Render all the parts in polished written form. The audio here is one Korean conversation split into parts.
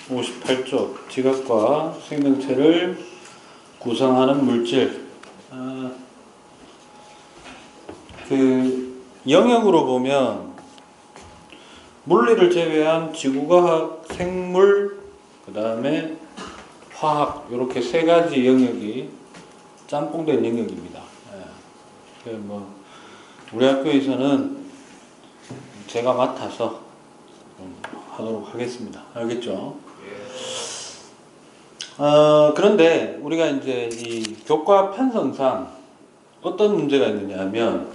58쪽 지각과 생명체를 구성하는 물질. 그 영역으로 보면 물리를 제외한 지구과학, 생물, 그 다음에 화학 이렇게 세 가지 영역이 짬뽕된 영역입니다. 뭐 우리 학교에서는 제가 맡아서 하도록 하겠습니다. 알겠죠? 그런데 우리가 이제 이 교과 편성상 어떤 문제가 있느냐 하면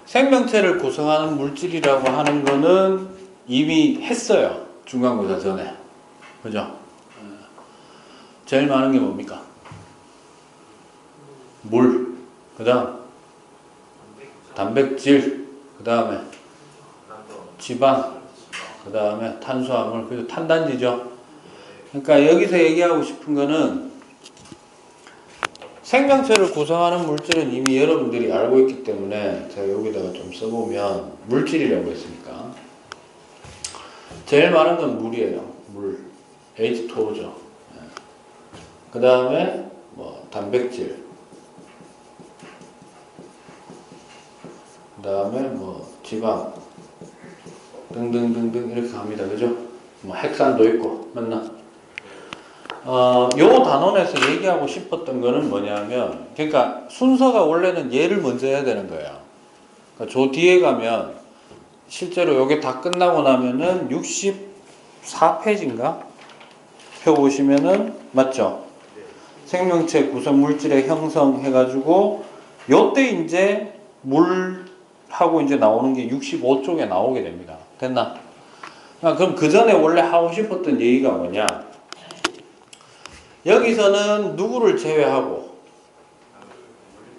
생명체를 구성하는 물질이라고 하는 거는 이미 했어요. 중간고사 전에. 그죠? 제일 많은 게 뭡니까? 물. 그 다음 단백질. 그 다음에 지방. 그 다음에 탄수화물. 그리고 탄단지죠. 그러니까 여기서 얘기하고 싶은 거는 생명체를 구성하는 물질은 이미 여러분들이 알고 있기 때문에 제가 여기다가 좀 써보면 물질이라고 했으니까 제일 많은 건 물이에요. 물. H2O죠. 그 다음에 뭐 단백질. 그 다음에 뭐 지방. 등등등등 이렇게 갑니다. 그죠? 뭐 핵산도 있고 맞나? 요 단원에서 얘기하고 싶었던 거는 뭐냐면, 그러니까 순서가 원래는 얘를 먼저 해야 되는 거예요. 그러니까 저 뒤에 가면, 실제로 요게 다 끝나고 나면은 64페이지인가? 펴 보시면은, 맞죠? 생명체 구성 물질의 형성 해가지고, 요때 이제 물하고 이제 나오는 게 65쪽에 나오게 됩니다. 됐나? 그럼 그 전에 원래 하고 싶었던 얘기가 뭐냐? 여기서는 누구를 제외하고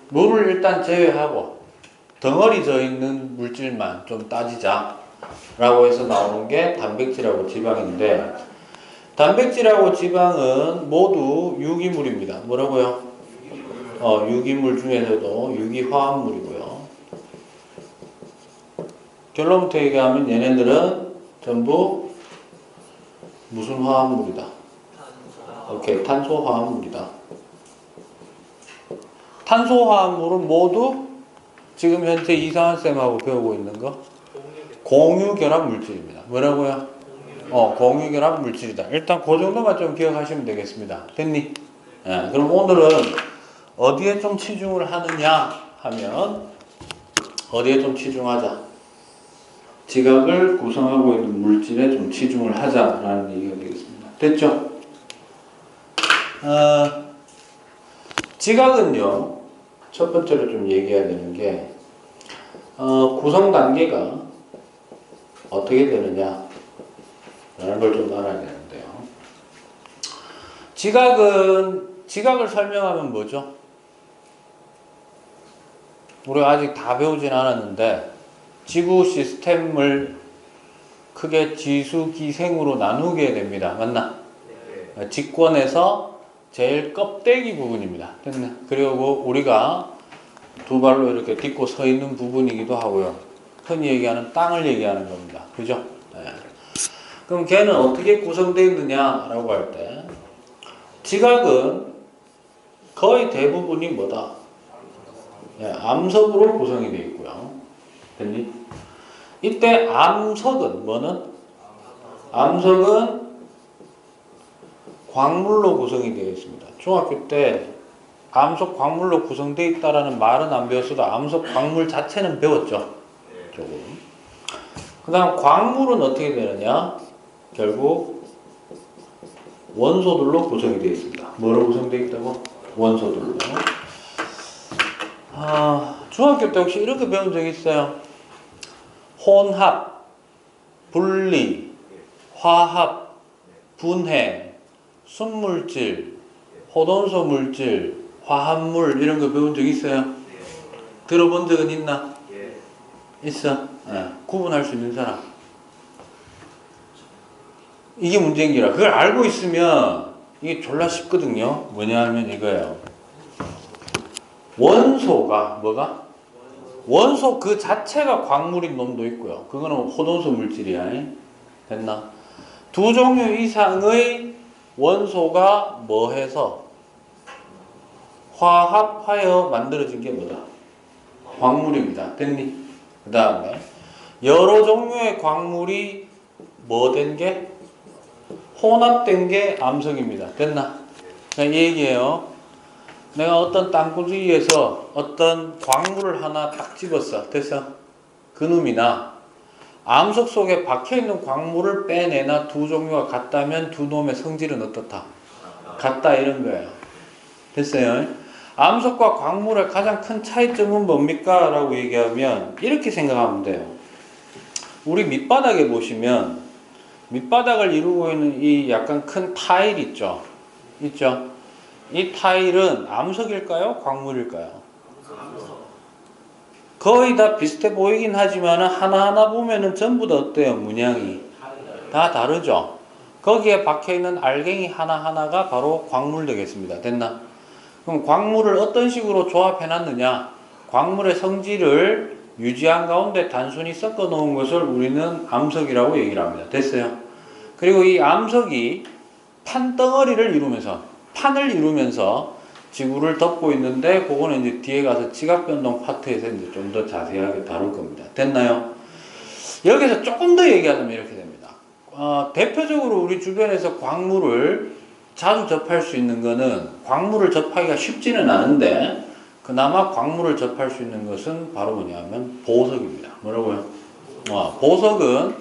물을 일단 제외하고 덩어리 져 있는 물질만 좀 따지자 라고 해서 나오는 게 단백질하고 지방인데, 단백질하고 지방은 모두 유기물입니다. 뭐라고요? 유기물 중에서도 유기화합물이고요. 결론부터 얘기하면 얘네들은 전부 무슨 화합물이다? 오케이, 탄소화합물이다. 탄소화합물은 모두 지금 현재 이상한쌤하고 배우고 있는 거 공유결합 물질입니다. 뭐라고요? 공유결합 물질이다. 일단 그 정도만 좀 기억하시면 되겠습니다. 됐니? 그럼 오늘은 어디에 좀 치중을 하느냐 하면 어디에 좀 치중하자. 지각을 구성하고 있는 물질에 좀 치중을 하자라는 얘기가 되겠습니다. 됐죠? 지각은요, 첫 번째로 좀 얘기해야 되는 게, 구성 단계가 어떻게 되느냐, 라는 걸 좀 알아야 되는데요. 지각을 설명하면 뭐죠? 우리가 아직 다 배우진 않았는데, 지구 시스템을 크게 지수, 기생으로 나누게 됩니다. 맞나? 직권에서 제일 껍데기 부분입니다. 됐네. 그리고 우리가 두 발로 이렇게 딛고 서 있는 부분이기도 하고요. 흔히 얘기하는 땅을 얘기하는 겁니다. 그죠? 그럼 걔는 어떻게 구성되어 있느냐라고 할 때, 지각은 거의 대부분이 뭐다? 암석으로 구성이 되어 있고요. 됐니? 이때 암석은 뭐는? 암석은 광물로 구성이 되어 있습니다. 중학교 때 암석 광물로 구성되어 있다라는 말은 안 배웠어도 암석 광물 자체는 배웠죠. 조금. 그 다음 광물은 어떻게 되느냐? 결국 원소들로 구성이 되어 있습니다. 뭐로 구성되어 있다고? 원소들로. 중학교 때 혹시 이렇게 배운 적 있어요? 혼합, 분리, 화합, 분해, 순물질, 호돈소 물질, 화합물 이런 거 배운 적 있어요? 들어본 적은 있나? 있어? 구분할 수 있는 사람? 이게 문제인기라. 그걸 알고 있으면 이게 졸라 쉽거든요. 뭐냐 하면 이거예요. 원소가 뭐가? 원소 그 자체가 광물인 놈도 있고요. 그거는 호돈소 물질이야. 됐나? 두 종류 이상의 원소가 뭐해서 화합하여 만들어진 게 뭐다? 광물입니다. 됐니? 그 다음에 여러 종류의 광물이 뭐 된 게? 혼합된 게 암석입니다. 됐나? 이 얘기예요. 내가 어떤 땅구리에서 어떤 광물을 하나 딱 집었어. 됐어? 그놈이나 암석 속에 박혀있는 광물을 빼내나 두 종류가 같다면 두 놈의 성질은 어떻다? 같다 이런 거예요. 됐어요? 암석과 광물의 가장 큰 차이점은 뭡니까? 라고 얘기하면 이렇게 생각하면 돼요. 우리 밑바닥에 보시면 밑바닥을 이루고 있는 이 약간 큰 타일 있죠? 있죠? 이 타일은 암석일까요? 광물일까요? 거의 다 비슷해 보이긴 하지만 하나하나 보면은 전부 다 어때요? 문양이 다 다르죠? 거기에 박혀있는 알갱이 하나하나가 바로 광물 되겠습니다. 됐나? 그럼 광물을 어떤 식으로 조합해 놨느냐? 광물의 성질을 유지한 가운데 단순히 섞어 놓은 것을 우리는 암석이라고 얘기를 합니다. 됐어요? 그리고 이 암석이 판덩어리를 이루면서 판을 이루면서 지구를 덮고 있는데 그거는 이제 뒤에 가서 지각변동 파트에서 이제 좀 더 자세하게 다룰 겁니다. 됐나요? 여기서 조금 더 얘기하자면 이렇게 됩니다. 대표적으로 우리 주변에서 광물을 자주 접할 수 있는 거는 광물을 접하기가 쉽지는 않은데 그나마 광물을 접할 수 있는 것은 바로 뭐냐면 보석입니다. 뭐라고요? 보석은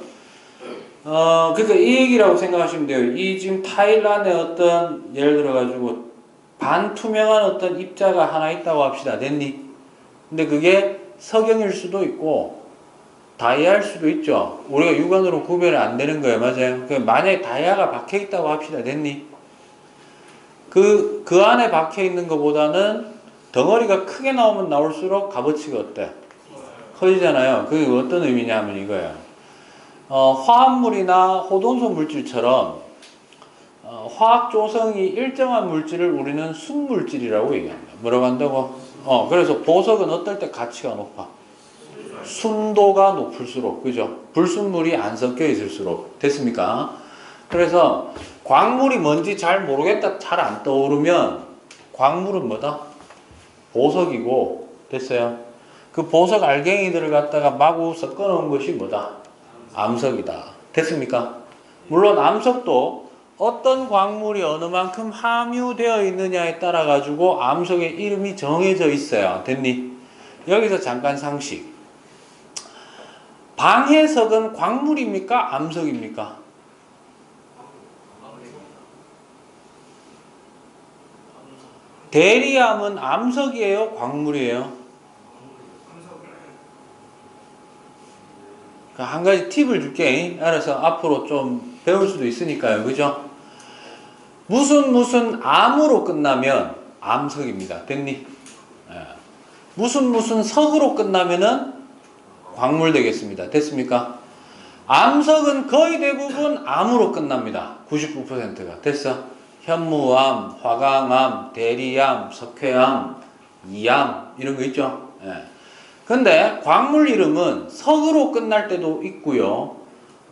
그러니까 이 얘기라고 생각하시면 돼요. 이 지금 타일 안에 어떤 예를 들어 가지고 반투명한 어떤 입자가 하나 있다고 합시다. 됐니? 근데 그게 석영일 수도 있고 다이아일 수도 있죠. 우리가 육안으로 구별이 안 되는 거예요. 맞아요. 만약에 다이아가 박혀 있다고 합시다. 됐니? 그 안에 박혀 있는 것보다는 덩어리가 크게 나오면 나올수록 값어치가 어때? 커지잖아요. 그게 어떤 의미냐면 이거예요. 화합물이나 호돈소 물질처럼 화학 조성이 일정한 물질을 우리는 순물질이라고 얘기합니다. 뭐라고 한다고? 그래서 보석은 어떨 때 가치가 높아? 순도가 높을수록, 그죠? 불순물이 안 섞여 있을수록. 됐습니까? 그래서 광물이 뭔지 잘 모르겠다, 잘 안 떠오르면 광물은 뭐다? 보석이고, 됐어요? 그 보석 알갱이들을 갖다가 마구 섞어 놓은 것이 뭐다? 암석이다. 됐습니까? 물론 암석도 어떤 광물이 어느 만큼 함유되어 있느냐에 따라 가지고 암석의 이름이 정해져 있어요. 됐니? 여기서 잠깐 상식. 방해석은 광물입니까? 암석입니까? 대리암은 암석이에요? 광물이에요? 한 가지 팁을 줄게. 알아서 앞으로 좀 배울 수도 있으니까요. 그죠? 무슨 암으로 끝나면 암석입니다. 됐니? 무슨 석으로 끝나면은 광물 되겠습니다. 됐습니까? 암석은 거의 대부분 암으로 끝납니다. 99%가. 됐어? 현무암, 화강암, 대리암, 석회암, 이암 이런 거 있죠? 근데 광물 이름은 석으로 끝날 때도 있고요.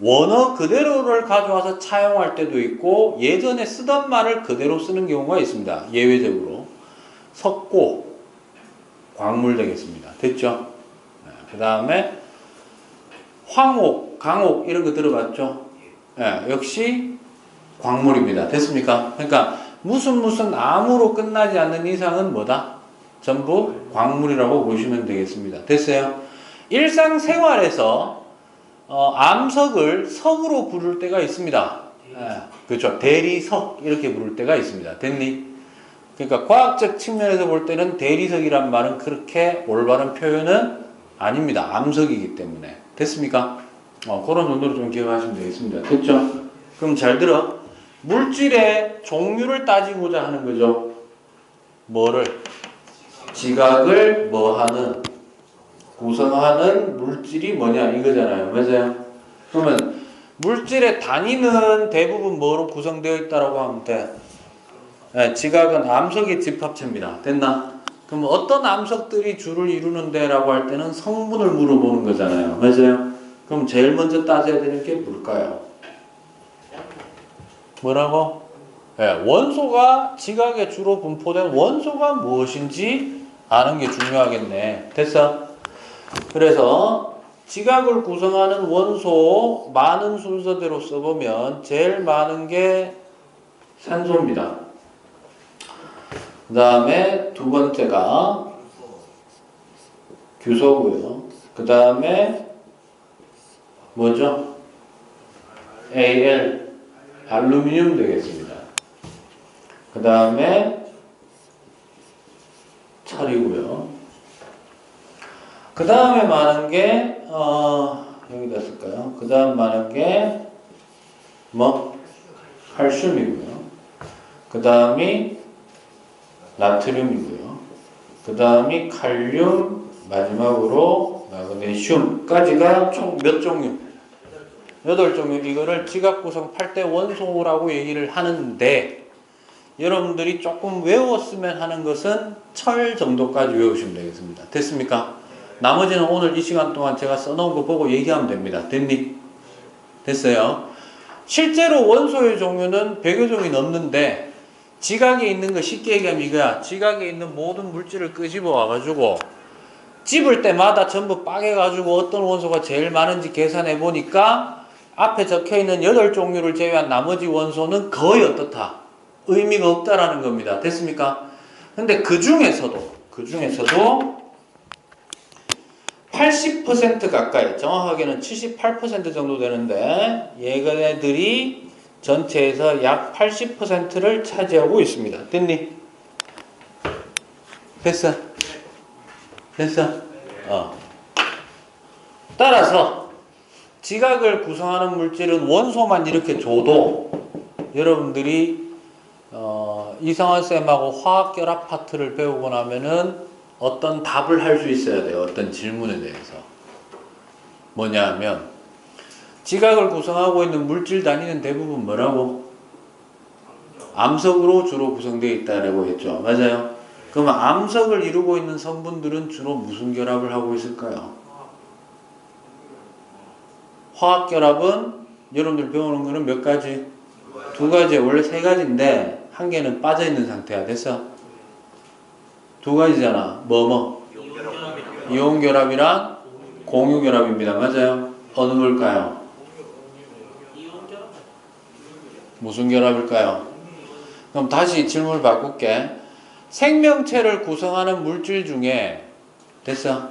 원어 그대로를 가져와서 차용할 때도 있고 예전에 쓰던 말을 그대로 쓰는 경우가 있습니다. 예외적으로. 석고, 광물 되겠습니다. 됐죠? 그 다음에 황옥, 강옥 이런 거 들어봤죠? 역시 광물입니다. 됐습니까? 그러니까 무슨 암으로 끝나지 않는 이상은 뭐다? 전부 광물이라고 보시면 되겠습니다. 됐어요? 일상생활에서 암석을 석으로 부를 때가 있습니다. 그렇죠. 대리석 이렇게 부를 때가 있습니다. 됐니? 그러니까 과학적 측면에서 볼 때는 대리석이란 말은 그렇게 올바른 표현은 아닙니다. 암석이기 때문에. 됐습니까? 그런 정도로 좀 기억하시면 되겠습니다. 됐죠? 그럼 잘 들어. 물질의 종류를 따지고자 하는 거죠. 뭐를? 지각을 뭐하는? 구성하는 물질이 뭐냐 이거잖아요. 맞아요? 그러면 물질의 단위는 대부분 뭐로 구성되어 있다고 하면 돼? 지각은 암석의 집합체입니다. 됐나? 그럼 어떤 암석들이 주를 이루는데 라고 할 때는 성분을 물어보는 거잖아요. 맞아요? 그럼 제일 먼저 따져야 되는 게 뭘까요? 뭐라고? 예, 원소가 지각에 주로 분포된 원소가 무엇인지 아는 게 중요하겠네. 됐어? 그래서 지각을 구성하는 원소 많은 순서대로 써보면 제일 많은 게 산소입니다. 그 다음에 두 번째가 규소고요. 그 다음에 뭐죠? Al, 알루미늄 되겠습니다. 그 다음에 철이고요. 그 다음에 많은 게 여기다 쓸까요? 그 다음 많은 게 뭐? 칼슘이고요. 그 다음이 나트륨이고요. 그 다음이 칼륨, 마지막으로 마그네슘까지가 총 몇 종류? 8종류. 이거를 지각 구성 8대 원소라고 얘기를 하는데 여러분들이 조금 외웠으면 하는 것은 철 정도까지 외우시면 되겠습니다. 됐습니까? 나머지는 오늘 이 시간 동안 제가 써놓은 거 보고 얘기하면 됩니다. 됐니? 됐어요? 실제로 원소의 종류는 100여 종이 넘는데 지각에 있는 거 쉽게 얘기하면 이거야. 지각에 있는 모든 물질을 끄집어 와가지고 집을 때마다 전부 빠개가지고 어떤 원소가 제일 많은지 계산해 보니까 앞에 적혀있는 8종류를 제외한 나머지 원소는 거의 어떻다? 의미가 없다라는 겁니다. 됐습니까? 근데 그 중에서도 80% 가까이, 정확하게는 78% 정도 되는데 얘네들이 전체에서 약 80%를 차지하고 있습니다. 됐니? 됐어? 됐어? 따라서 지각을 구성하는 물질은 원소만 이렇게 줘도 여러분들이 이상한 쌤하고 화학결합 파트를 배우고 나면은 어떤 답을 할 수 있어야 돼요. 어떤 질문에 대해서. 뭐냐 하면 지각을 구성하고 있는 물질 단위는 대부분 뭐라고? 암석으로 주로 구성되어 있다라고 했죠. 맞아요? 그러면 암석을 이루고 있는 성분들은 주로 무슨 결합을 하고 있을까요? 화학결합은 여러분들 배우는 거는 몇 가지? 2가지, 원래 3가지인데 한 개는 빠져있는 상태야. 됐어? 2가지잖아. 이온결합이랑 공유결합입니다. 맞아요? 어느 걸까요? 무슨 결합일까요? 그럼 다시 질문을 바꿀게. 생명체를 구성하는 물질 중에 됐어?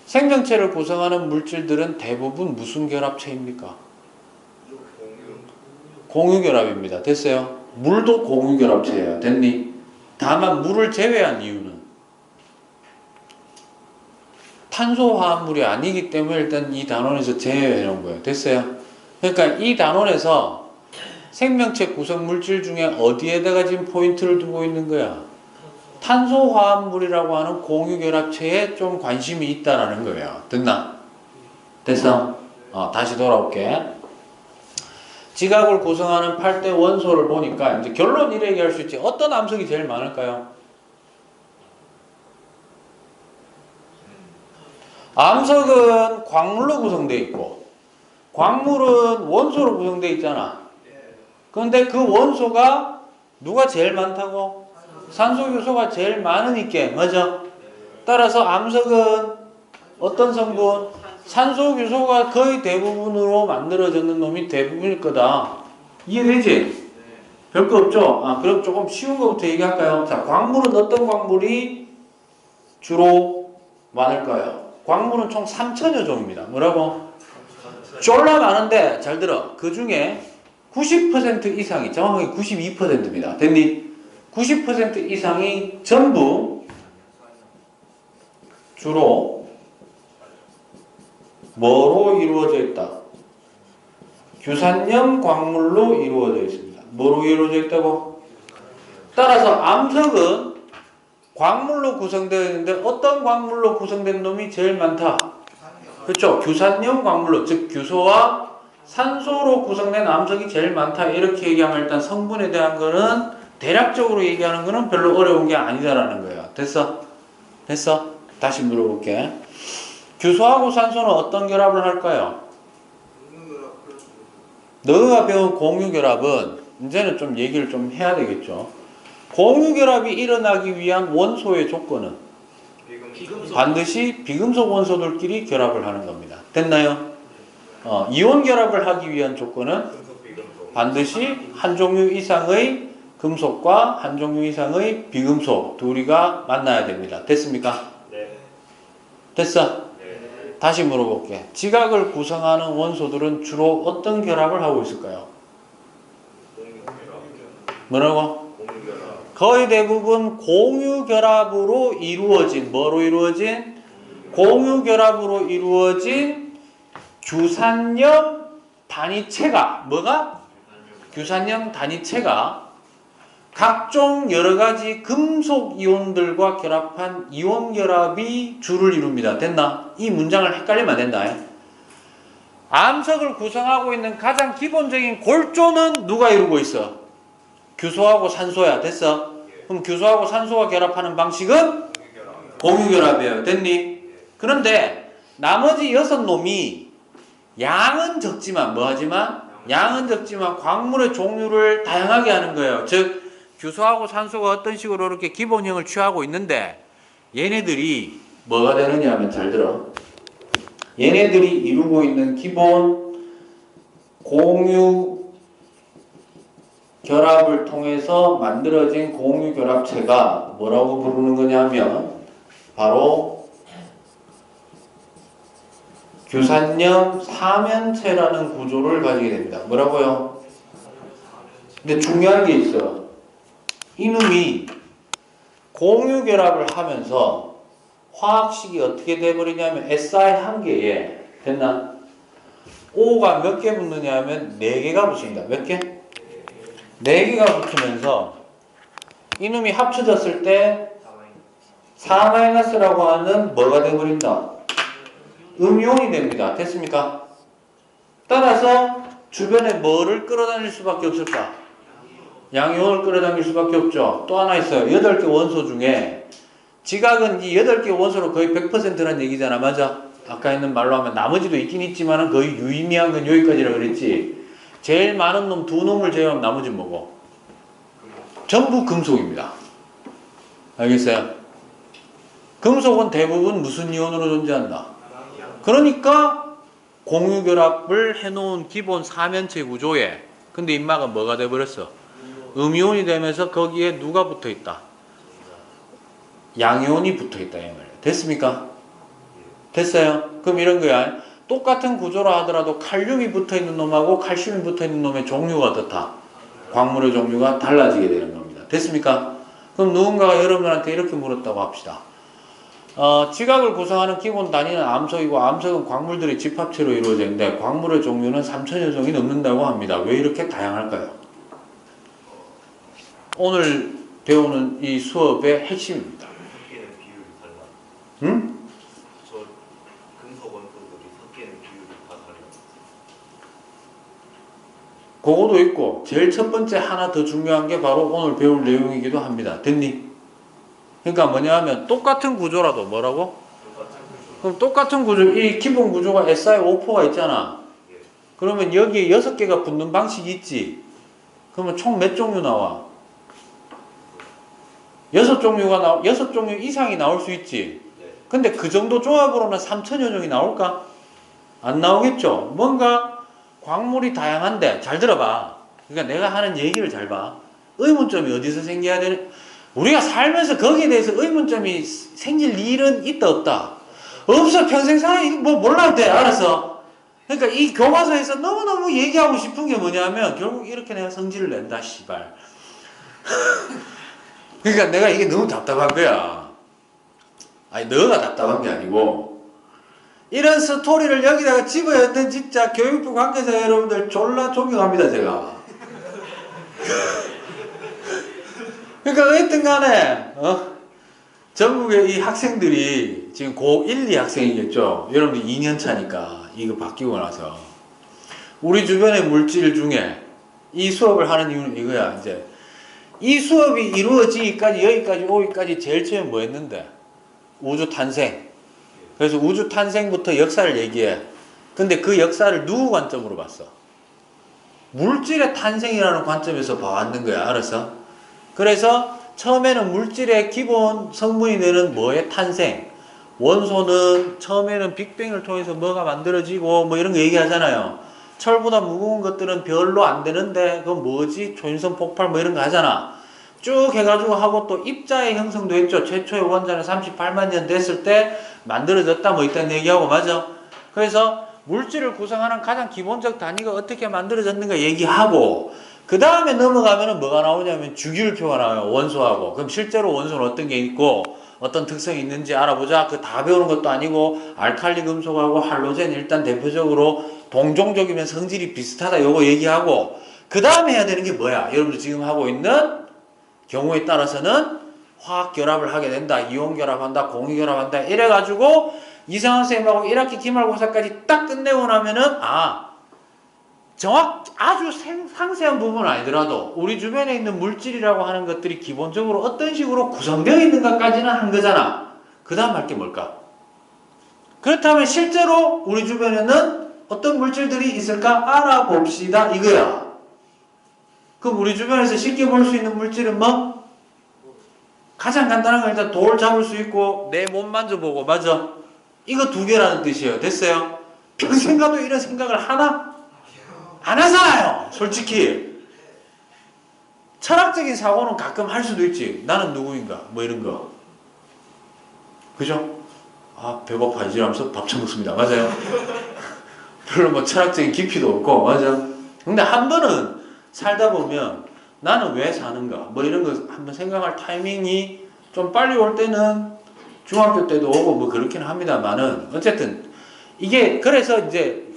생명체를 구성하는 물질들은 대부분 무슨 결합체입니까? 공유결합입니다. 됐어요? 물도 공유결합체예요. 됐니? 다만 물을 제외한 이유는 탄소화합물이 아니기 때문에 일단 이 단원에서 제외해 놓은 거예요. 됐어요? 그러니까 이 단원에서 생명체 구성 물질 중에 어디에다가 지금 포인트를 두고 있는 거야? 탄소화합물이라고 하는 공유결합체에 좀 관심이 있다라는 거예요. 됐나? 됐어? 다시 돌아올게. 지각을 구성하는 8대 원소를 보니까 이제 결론 이래 얘기할 수 있지. 어떤 암석이 제일 많을까요? 암석은 광물로 구성되어 있고 광물은 원소로 구성되어 있잖아. 그런데 그 원소가 누가 제일 많다고? 산소 요소가 제일 많으니까. 맞아? 따라서 암석은 어떤 성분? 산소 요소가 거의 대부분으로 만들어졌는 놈이 대부분일 거다. 이해되지? 별거 없죠? 그럼 조금 쉬운 것부터 얘기할까요? 자, 광물은 어떤 광물이 주로 많을까요? 광물은 총 3천여 종입니다. 뭐라고? 졸라 많은데 잘 들어. 그 중에 90% 이상이, 정확하게 92%입니다. 됐니? 90% 이상이 전부 주로 뭐로 이루어져 있다? 규산염 광물로 이루어져 있습니다. 뭐로 이루어져 있다고? 따라서 암석은 광물로 구성되어 있는데 어떤 광물로 구성된 놈이 제일 많다? 그렇죠? 규산염 광물로, 즉 규소와 산소로 구성된 암석이 제일 많다. 이렇게 얘기하면 일단 성분에 대한 거는 대략적으로 얘기하는 거는 별로 어려운 게 아니다라는 거예요. 됐어? 됐어? 다시 물어볼게. 규소하고 산소는 어떤 결합을 할까요? 너가 배운 공유결합은 이제는 좀 얘기를 좀 해야 되겠죠. 공유결합이 일어나기 위한 원소의 조건은 반드시 비금속 원소들끼리 결합을 하는 겁니다. 됐나요? 이온 결합을 하기 위한 조건은 반드시 한 종류 이상의 금속과 한 종류 이상의 비금속 둘이가 만나야 됩니다. 됐습니까? 네. 됐어? 네. 다시 물어볼게. 지각을 구성하는 원소들은 주로 어떤 결합을 하고 있을까요? 뭐라고? 거의 대부분 공유결합으로 이루어진, 뭐로 이루어진? 공유결합으로 이루어진 규산염 단위체가, 뭐가? 규산염 단위체가 각종 여러가지 금속 이온들과 결합한 이온 결합이 주를 이룹니다. 됐나? 이 문장을 헷갈리면 안 된다. 암석을 구성하고 있는 가장 기본적인 골조는 누가 이루고 있어? 규소하고 산소야. 됐어? 그럼 규소하고 산소가 결합하는 방식은 공유결합이에요. 됐니? 그런데 나머지 6놈이 양은 적지만 뭐하지만? 양은 적지만 광물의 종류를 다양하게 하는 거예요. 즉 규소하고 산소가 어떤 식으로 이렇게 기본형을 취하고 있는데 얘네들이 뭐가 되느냐 하면 잘 들어. 얘네들이 이루고 있는 기본 공유 결합을 통해서 만들어진 공유결합체가 뭐라고 부르는 거냐면 바로 규산염 사면체라는 구조를 가지게 됩니다. 뭐라고요? 근데 중요한 게 있어. 이놈이 공유결합을 하면서 화학식이 어떻게 돼버리냐면 SI 한 개에 됐나? O가 몇 개 붙느냐 하면 4개가 붙습니다. 몇 개? 4개가 붙으면서 이놈이 합쳐졌을 때 4-라고 하는 뭐가 돼버린다? 음이온이 됩니다. 됐습니까? 따라서 주변에 뭐를 끌어다닐 수밖에 없을까? 양이온을 끌어당길 수밖에 없죠. 또 하나 있어요. 8개 원소 중에 지각은 이 8개 원소로 거의 100%라는 얘기잖아. 맞아? 아까 있는 말로 하면 나머지도 있긴 있지만 거의 유의미한 건 여기까지라 그랬지. 제일 많은 놈 2놈을 제외하면 나머지는 뭐고? 전부 금속입니다. 알겠어요? 금속은 대부분 무슨 이온으로 존재한다? 그러니까 공유결합을 해놓은 기본 사면체 구조에 근데 임마가 뭐가 돼버렸어? 음이온이 되면서 거기에 누가 붙어있다? 양이온이 붙어있다 이 말이야. 됐습니까? 됐어요? 그럼 이런 거야. 똑같은 구조라 하더라도 칼륨이 붙어있는 놈하고 칼슘이 붙어있는 놈의 종류가 어떻다? 광물의 종류가 달라지게 되는 겁니다. 됐습니까? 그럼 누군가가 여러분한테 이렇게 물었다고 합시다. 지각을 구성하는 기본 단위는 암석이고 암석은 광물들의 집합체로 이루어져 있는데 광물의 종류는 3,000여 종이 넘는다고 합니다. 왜 이렇게 다양할까요? 오늘 배우는 이 수업의 핵심입니다. 섞이는 비율이 달라. 응? 저 금속 원소들이 섞이는 비율이 다 달라. 그거도 있고 제일 첫 번째 하나 더 중요한 게 바로 오늘 배울 내용이기도 합니다. 됐니? 그러니까 뭐냐 하면 똑같은 구조라도 뭐라고? 그럼 똑같은 구조, 이 기본 구조가 SiO4가 있잖아. 그러면 여기에 6개가 붙는 방식이 있지. 그러면 총 몇 종류 나와? 6종류 이상이 나올 수 있지. 근데 그 정도 조합으로는 3,000여 종이 나올까? 안 나오겠죠. 뭔가 광물이 다양한데 잘 들어봐. 그러니까 내가 하는 얘기를 잘 봐. 의문점이 어디서 생겨야 되는? 우리가 살면서 거기에 대해서 의문점이 생길 일은 있다 없다? 없어. 평생 살아. 뭐 몰라도 돼. 알았어. 그러니까 이 교과서에서 너무너무 얘기하고 싶은 게 뭐냐면 결국 이렇게 내가 성질을 낸다. 씨발. 그러니까 내가 이게 너무 답답한 거야. 아니 너가 답답한 게 아니고 이런 스토리를 여기다가 집어야 된 진짜 교육부 관계자 여러분들 졸라 존경합니다. 제가. 그러니까 어쨌든 간에 전국의 이 학생들이 지금 고1, 2 학생이겠죠. 여러분들 2년 차니까 이거 바뀌고 나서 우리 주변의 물질 중에 이 수업을 하는 이유는 이거야. 이제 이 수업이 이루어지기까지 여기까지 오기까지 제일 처음에 뭐 했는데? 우주 탄생. 그래서 우주 탄생부터 역사를 얘기해. 근데 그 역사를 누구 관점으로 봤어? 물질의 탄생이라는 관점에서 봐왔는 거야. 알았어? 그래서 처음에는 물질의 기본 성분이 되는 뭐의 탄생. 원소는 처음에는 빅뱅을 통해서 뭐가 만들어지고 뭐 이런 거 얘기하잖아요. 철보다 무거운 것들은 별로 안 되는데 그건 뭐지? 초인성 폭발 뭐 이런 거 하잖아. 쭉 해가지고 하고 또 입자의 형성도 했죠. 최초의 원자는 38만 년 됐을 때 만들어졌다 뭐 이딴 얘기하고 맞아. 그래서 물질을 구성하는 가장 기본적 단위가 어떻게 만들어졌는가 얘기하고 그 다음에 넘어가면은 뭐가 나오냐면 주기율표가 나와요. 원소하고. 그럼 실제로 원소는 어떤 게 있고 어떤 특성이 있는지 알아보자. 그 다 배우는 것도 아니고 알칼리 금속하고 할로젠 일단 대표적으로 동종족이면 성질이 비슷하다 요거 얘기하고 그 다음에 해야 되는 게 뭐야? 여러분들 지금 하고 있는 경우에 따라서는 화학 결합을 하게 된다. 이온 결합한다. 공유 결합한다. 이래가지고 이상한 쌤하고 1학기 기말고사까지 딱 끝내고 나면은 아주 상세한 부분은 아니더라도 우리 주변에 있는 물질이라고 하는 것들이 기본적으로 어떤 식으로 구성되어 있는가까지는 한 거잖아. 그 다음 할 게 뭘까? 그렇다면 실제로 우리 주변에는 어떤 물질들이 있을까 알아봅시다 이거야. 그럼 우리 주변에서 쉽게 볼 수 있는 물질은 뭐? 가장 간단한 건 일단 돌 잡을 수 있고 내 몸 만져보고 맞아? 이거 두 개라는 뜻이에요. 됐어요? 평생 가도 이런 생각을 하나? 안 하잖아요. 솔직히. 철학적인 사고는 가끔 할 수도 있지. 나는 누구인가? 뭐 이런 거. 그죠? 배고파 이지라면서 밥 처먹습니다. 맞아요? 별로 뭐 철학적인 깊이도 없고 맞아? 근데 한 번은 살다 보면 나는 왜 사는가? 뭐 이런 거 한번 생각할 타이밍이 좀 빨리 올 때는 중학교 때도 오고 뭐 그렇긴 합니다만은 어쨌든 이게 그래서 이제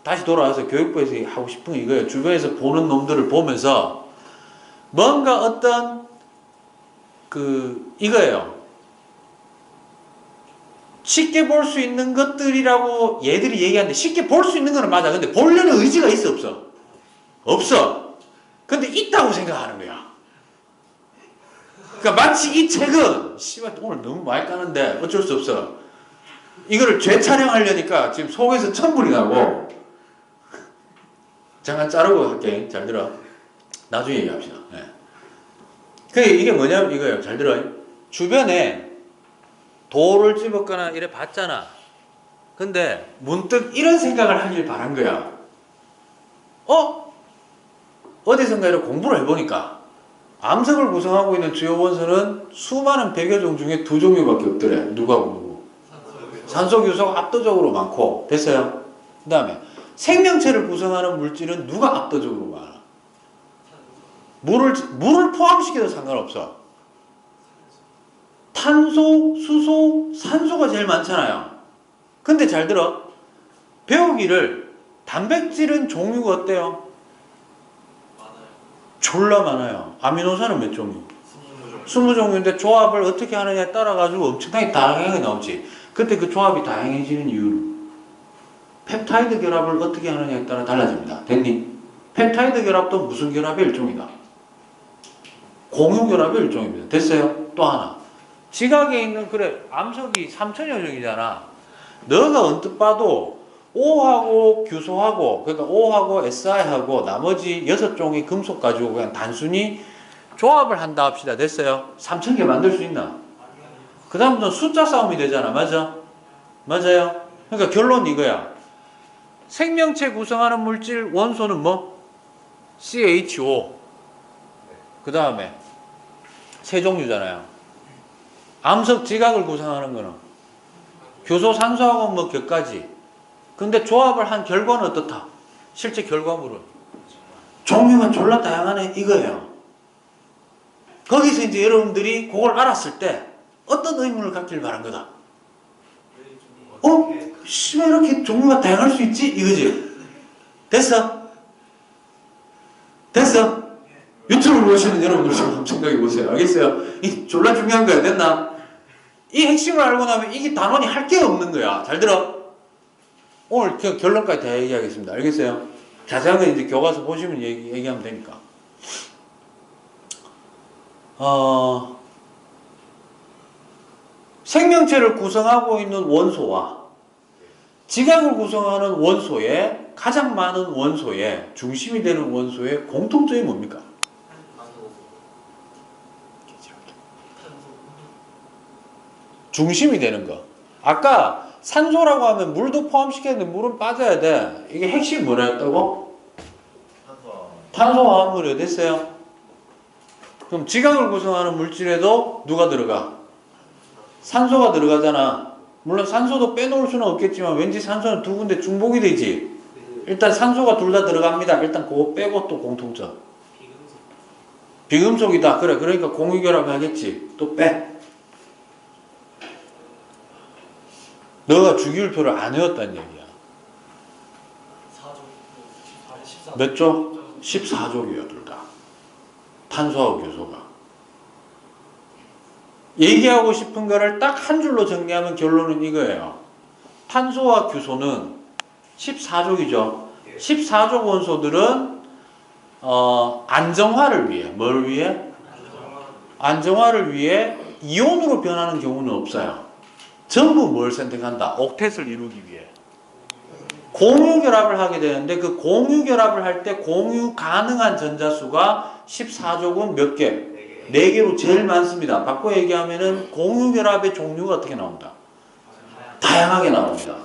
다시 돌아와서 교육부에서 하고 싶은 게 이거예요. 주변에서 보는 놈들을 보면서 뭔가 어떤 이거예요. 쉽게 볼 수 있는 것들이라고 얘들이 얘기하는데 쉽게 볼 수 있는 거는 맞아. 근데 보려는 의지가 있어 없어? 없어. 근데 있다고 생각하는 거야. 그러니까 마치 이 책은 씨발 오늘 너무 많이 까는데 어쩔 수 없어. 이거를 재촬영하려니까 지금 속에서 천불이 나고 잠깐 자르고 할게. 잘 들어. 나중에 얘기합시다. 네. 이게 뭐냐면 이거예요. 잘 들어. 주변에 돌을 집었거나 이래 봤잖아. 근데 문득 이런 생각을 하길 바란 거야. 어디선가 이렇게 공부를 해보니까 암석을 구성하고 있는 주요 원소는 수많은 100여 종 중에 2종류밖에 없더래. 누구하고 누구? 산소규소가 압도적으로 많고. 됐어요? 그 다음에 생명체를 구성하는 물질은 누가 압도적으로 많아? 물을 포함시켜도 상관없어. 탄소, 수소, 산소가 제일 많잖아요. 근데 잘 들어. 배우기를 단백질은 종류가 어때요? 졸라 많아요. 아미노산은 몇 종류? 20종류인데 조합을 어떻게 하느냐에 따라가지고 엄청나게 다양하게 나오지. 그때 그 조합이 다양해지는 이유는 펩타이드 결합을 어떻게 하느냐에 따라 달라집니다. 됐니? 펩타이드 결합도 무슨 결합의 일종이다? 공유 결합의 일종입니다. 됐어요? 또 하나. 지각에 있는 암석이 3000여 종이잖아. 너가 언뜻 봐도 O하고 규소하고 그러니까 O하고 Si하고 나머지 6종의 금속 가지고 그냥 단순히 조합을 한다 합시다. 됐어요? 3000개 만들 수 있나? 그 다음부터는 숫자 싸움이 되잖아. 맞아? 맞아요? 그러니까 결론 이거야. 생명체 구성하는 물질 원소는 뭐? CHO. 그 다음에 세 종류잖아요. 암석 지각을 구성하는 거는 교소 산소하고 뭐 격까지. 근데 조합을 한 결과는 어떻다? 실제 결과물은 종류가 졸라 다양하네 이거예요. 거기서 이제 여러분들이 그걸 알았을 때 어떤 의문을 갖길 바란 거다. 왜 이렇게 종류가 다양할 수 있지? 이거지. 됐어? 됐어? 유튜브를 보시는 여러분들 지금 한번 생각해 보세요. 알겠어요? 이 졸라 중요한 거야. 됐나? 이 핵심을 알고 나면 이게 단원이 할 게 없는 거야. 잘 들어? 오늘 결론까지 다 얘기하겠습니다. 알겠어요? 자세한 건 이제 교과서 보시면 얘기하면 되니까. 생명체를 구성하고 있는 원소와 지각을 구성하는 원소의 가장 많은 원소의 중심이 되는 원소의 공통점이 뭡니까? 중심이 되는 거. 아까 산소라고 하면 물도 포함시켰는데 물은 빠져야 돼. 이게 핵심이 뭐였다고? 탄소화합물이 됐어요. 그럼 지각을 구성하는 물질에도 누가 들어가? 산소가 들어가잖아. 물론 산소도 빼놓을 수는 없겠지만 왠지 산소는 두 군데 중복이 되지. 일단 산소가 둘 다 들어갑니다. 일단 그거 빼고 또 공통점. 비금속이다. 그래. 그러니까 공유결합 하겠지. 또 빼. 너가 주기율표를 안 외웠다는 얘기야. 몇 조? 14족이에요, 둘 다. 탄소하고 교소가. 얘기하고 싶은 거를 딱 한 줄로 정리하면 결론은 이거예요. 탄소와 규소는 14족이죠. 14족 원소들은 안정화를 위해, 뭘 위해? 안정화를 위해 이온으로 변하는 경우는 없어요. 전부 뭘 선택한다? 옥텟을 이루기 위해. 공유결합을 하게 되는데 그 공유결합을 할 때 공유 가능한 전자수가 14족은 몇 개? 4개로 제일 많습니다. 바꿔 얘기하면은 공유결합의 종류가 어떻게 나온다? 다양하게 나옵니다.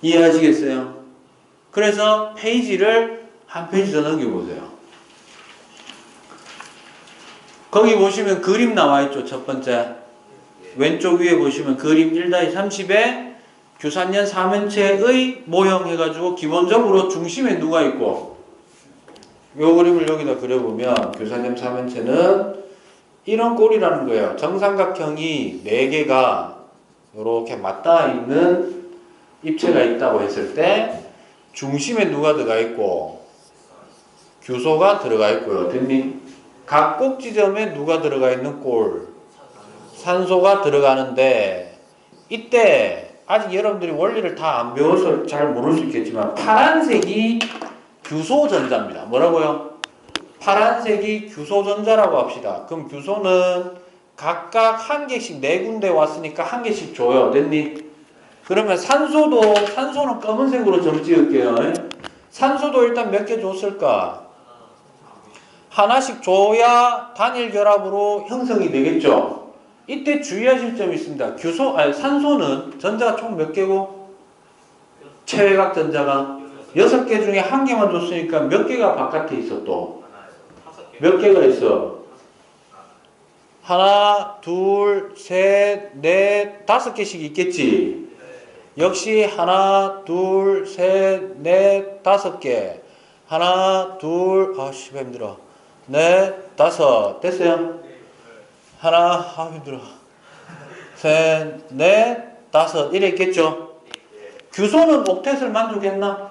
이해하시겠어요? 그래서 페이지를 한 페이지 더 넘겨보세요. 거기 보시면 그림 나와 있죠. 첫 번째. 왼쪽 위에 보시면 그림 1-30에 규산연 사면체의 모형 해가지고 기본적으로 중심에 누가 있고 요 그림을 여기다 그려보면 규산염 사면체는 이런 꼴이라는 거예요. 정삼각형이 4개가 이렇게 맞닿아 있는 입체가 있다고 했을 때 중심에 누가 들어가 있고 규소가 들어가 있고요. 됐니? 각 꼭 지점에 누가 들어가 있는 꼴 산소가 들어가는데 이때 아직 여러분들이 원리를 다 안 배워서 잘 모를 수 있겠지만 파란색이 규소전자입니다. 뭐라고요? 파란색이 규소전자라고 합시다. 그럼 규소는 각각 한 개씩 4군데 왔으니까 한 개씩 줘요. 됐니? 그러면 산소는 검은색으로 점 찍을게요. 산소도 일단 몇 개 줬을까? 하나씩 줘야 단일 결합으로 형성이 되겠죠. 이때 주의하실 점이 있습니다. 산소는 전자가 총 몇 개고? 체외각 전자가 6개 중에 1개만 줬으니까 몇 개가 바깥에 있어 또? 몇 개가 있어? 하나, 둘, 셋, 넷, 5개씩 있겠지? 역시 하나, 둘, 셋, 넷, 5개. 하나, 둘, 힘들어. 넷, 5. 됐어요? 하나, 힘들어. 셋, 넷, 5. 이래 있겠죠? 규소는 옥텟을 만족했나?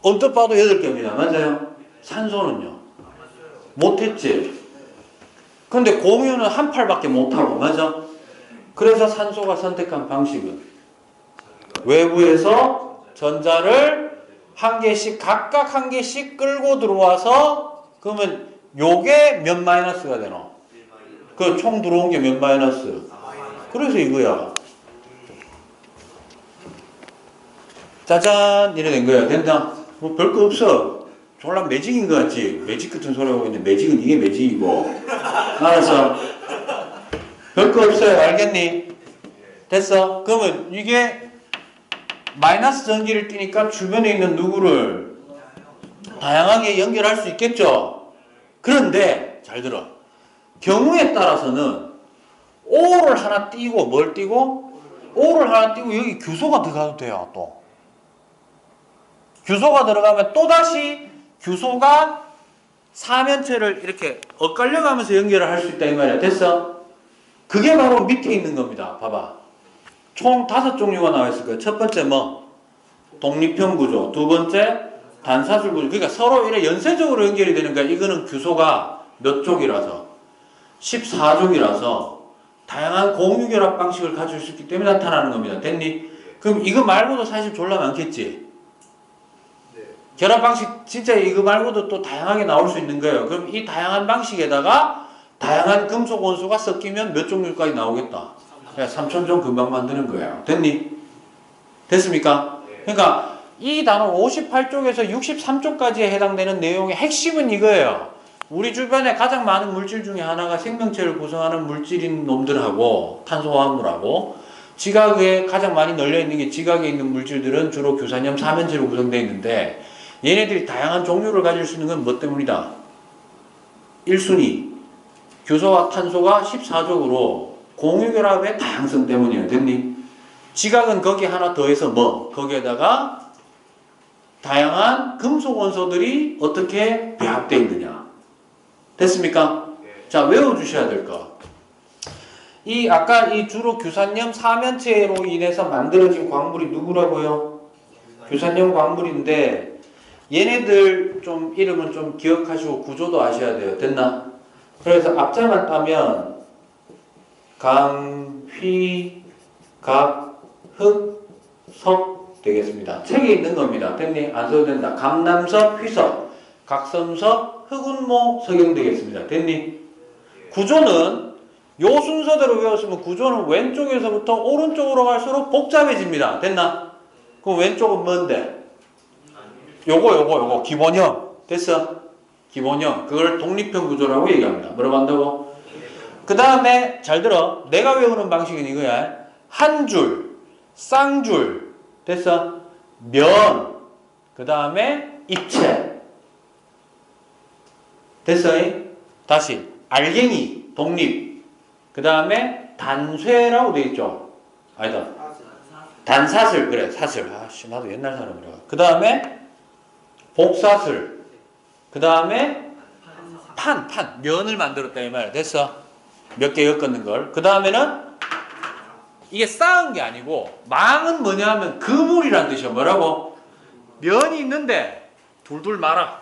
언뜻 봐도 8개입니다. 맞아요? 산소는요? 못했지? 근데 공유는 한 팔밖에 못하고, 맞아? 그래서 산소가 선택한 방식은 외부에서 전자를 한 개씩, 각각 한 개씩 끌고 들어와서, 그러면 요게 몇 마이너스가 되노? 그 총 들어온 게 몇 마이너스? 그래서 이거야. 짜잔! 이래 된 거야. 된다? 뭐 별거 없어. 졸라 매직인 것 같지? 매직 같은 소리 하고 있는데 매직은 이게 매직이고. 알았어? 별거 없어요. 알겠니? 됐어? 그러면 이게 마이너스 전기를 띠니까 주변에 있는 누구를 다양하게 연결할 수 있겠죠? 그런데 잘 들어. 경우에 따라서는 O를 하나 띄고 뭘 띄고? O를 하나 띄고 여기 규소가 들어가도 돼요. 또 규소가 들어가면 또다시 규소가 사면체를 이렇게 엇갈려가면서 연결을 할 수 있다 이 말이야. 됐어? 그게 바로 밑에 있는 겁니다. 봐봐. 총 5종류가 나와 있을 거예요. 첫 번째 뭐? 독립형 구조. 두 번째 단사슬 구조. 그러니까 서로 이래 연쇄적으로 연결이 되는 거야. 이거는 규소가 몇 족이라서 14족이라서 다양한 공유결합 방식을 가질 수 있기 때문에 나타나는 겁니다. 됐니? 그럼 이거 말고도 사실 졸라 많겠지? 결합 방식 진짜 이거 말고도 또 다양하게 나올 수 있는 거예요. 그럼 이 다양한 방식에다가 다양한 금속 원소가 섞이면 몇 종류까지 나오겠다? 그냥 3000종 금방 만드는 거예요. 됐니? 됐습니까? 그러니까 이 단원 58쪽에서 63쪽까지에 해당되는 내용의 핵심은 이거예요. 우리 주변에 가장 많은 물질 중에 하나가 생명체를 구성하는 물질인 놈들하고 탄소화합물하고 지각에 가장 많이 널려있는 게 지각에 있는 물질들은 주로 규산염 사면체로 구성되어 있는데 얘네들이 다양한 종류를 가질 수 있는 건 뭐 때문이다? 1순위 규소와 탄소가 14족으로 공유결합의 다양성 때문이에요. 됐니? 지각은 거기 하나 더해서 뭐? 거기에다가 다양한 금속 원소들이 어떻게 배합되어 있느냐. 됐습니까? 자, 외워주셔야 될 거. 이 아까 이 주로 규산염 사면체로 인해서 만들어진 광물이 누구라고요? 규산염 광물인데 얘네들 좀 이름은 좀 기억하시고 구조도 아셔야 돼요. 됐나? 그래서 앞자만 따면 강, 휘, 각, 흑, 석 되겠습니다. 책에 있는 겁니다. 됐니? 안 써도 된다. 감남석, 휘석, 각섬석, 흑운모, 석영 되겠습니다. 됐니? 구조는 요 순서대로 외웠으면 구조는 왼쪽에서부터 오른쪽으로 갈수록 복잡해집니다. 됐나? 그럼 왼쪽은 뭔데? 요거 기본형. 됐어? 기본형. 그걸 독립형 구조라고 얘기합니다. 뭐라고 한다고? 그 다음에 잘 들어. 내가 외우는 방식은 이거야. 한 줄, 쌍줄. 됐어? 면. 그 다음에 입체. 됐어? 다시 알갱이. 독립. 그 다음에 단쇠라고 되어 있죠. 아니다. 단사슬. 그래 사슬. 아씨 나도 옛날 사람이라. 그 다음에 복사슬. 그 다음에 판. 면을 만들었다 이 말. 됐어. 몇 개 엮었는 걸. 그 다음에는 이게 쌓은 게 아니고 망은 뭐냐 하면 그물이란 뜻이야. 뭐라고? 면이 있는데 둘둘 말아.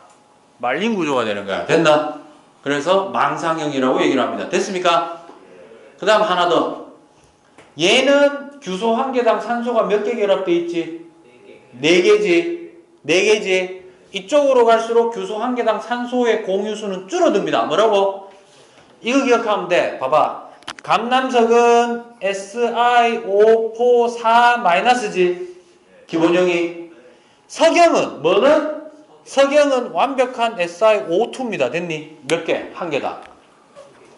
말린 구조가 되는 거야. 됐나? 그래서 망상형이라고 얘기를 합니다. 됐습니까? 그 다음 하나 더. 얘는 규소 한 개당 산소가 몇 개 결합되어 있지? 4개지. 4개지. 이쪽으로 갈수록 규소 한 개당 산소의 공유수는 줄어듭니다. 뭐라고? 이거 기억하면 돼. 봐봐. 감남석은 SiO4-지. 기본형이. 석영은 뭐는? 석영은 완벽한 SiO2입니다. 됐니? 몇 개? 한 개당.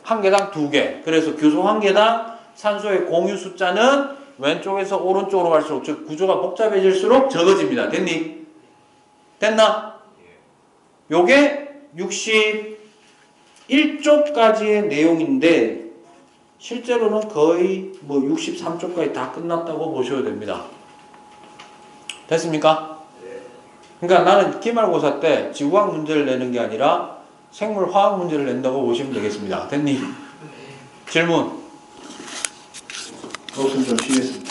한 개당 2개. 그래서 규소 한 개당 산소의 공유 숫자는 왼쪽에서 오른쪽으로 갈수록 즉 구조가 복잡해질수록 적어집니다. 됐니? 됐나? 요게 61쪽까지의 내용인데 실제로는 거의 뭐 63쪽까지 다 끝났다고 보셔도 됩니다. 됐습니까? 그러니까 나는 기말고사 때 지구학 문제를 내는 게 아니라 생물 화학 문제를 낸다고 보시면 되겠습니다. 됐니? 질문. 그것은 좀 쉬겠습니다.